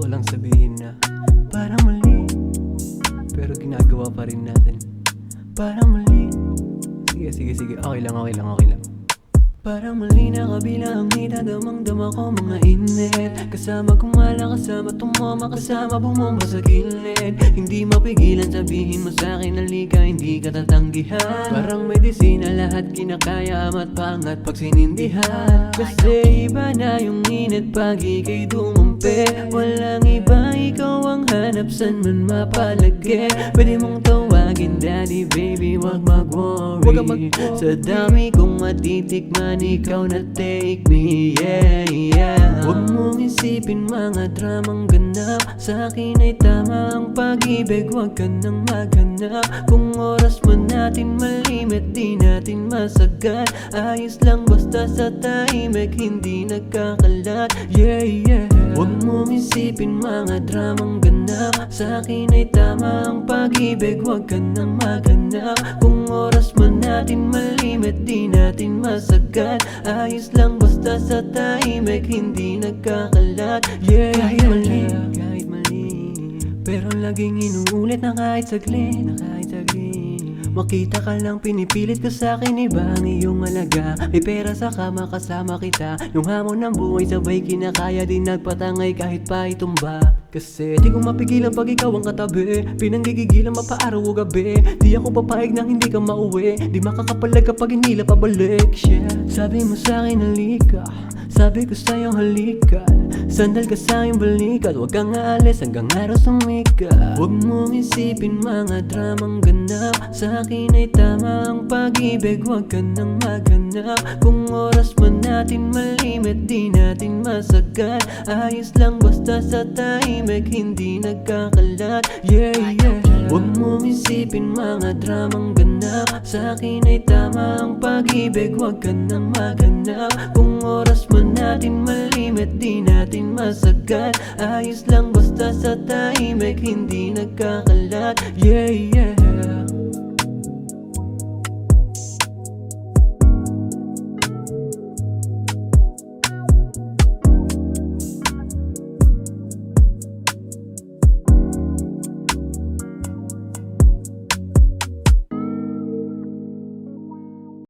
lang sabihin na parang mali, pero ginagawa pa rin natin. Parang mali. Sige, okay lang. Parang mali na kabila ang hita, damang-dama ko mga init. Kasama kumala, kasama tumama, kasama bumomba sa gilid. Hindi mapigilan sabihin mo sa'kin halika, hindi ka tatanggihan. Parang medisina lahat kinakaya, ama't pangat pag sinindihan. Kasi iba na yung init pag ika'y dumampi. Walang iba, ikaw ang hanap san man mapalagi. Pwede mong tawagin daddy, baby, wag mag-worry. Sa dami kong matitikman, ikaw na take me, yeah. Huwag mong isipin mga dramang ganap. Sa'kin ay tama ang pag-ibig, huwag ka nang maghanap. Kung oras man natin malimit, di natin masagat. Ayos lang basta sa tahimik, hindi nagkakalat, yeah. Huwag mong isipin mga dramang ganap. Sa'kin ay tama ang pag-ibig, huwag ka nang maghanap. Kung oras man natin malimit, di natin masagat. Ayos lang basta sa tahimik, hindi nagkakalat, yeah. Kahit mali, pero laging inuulit na kahit saglit, makita ka lang, pinipilit ka sa'kin, iba ang iyong alaga. May pera sa kama, kasama kita. Yung hamon ng buhay sabay kinakaya, di nagpatangay kahit pa itumba. Kasi di ko mapigilan pag ikaw ang katabi. Pinanggigigilan mapaaraw o gabi. Di ako papayag nang hindi ka mauwi. Di makakapalag kapag hinila pabalik, yeah. Sabi mo sa'kin halika, sabi ko sa'yo halika. Sandal ka sa'king balikat, huwag kang aalis hanggang araw sumika. Huwag mong isipin mga dramang ganap. Sa'kin ay tama ang pag-ibig, huwag ka nang maghanap. Kung oras man natin malimit, di natin masagat. Ayos lang basta sa tahimik, hindi nagkakalat, yeah. Huwag mong isipin mga dramang ganap. Sa'kin ay tama ang pag-ibig, huwag ka nang maghanap. Kung oras man natin malimit, di natin masagat. Ayos lang basta sa tahimik, hindi nagkakalat, yeah.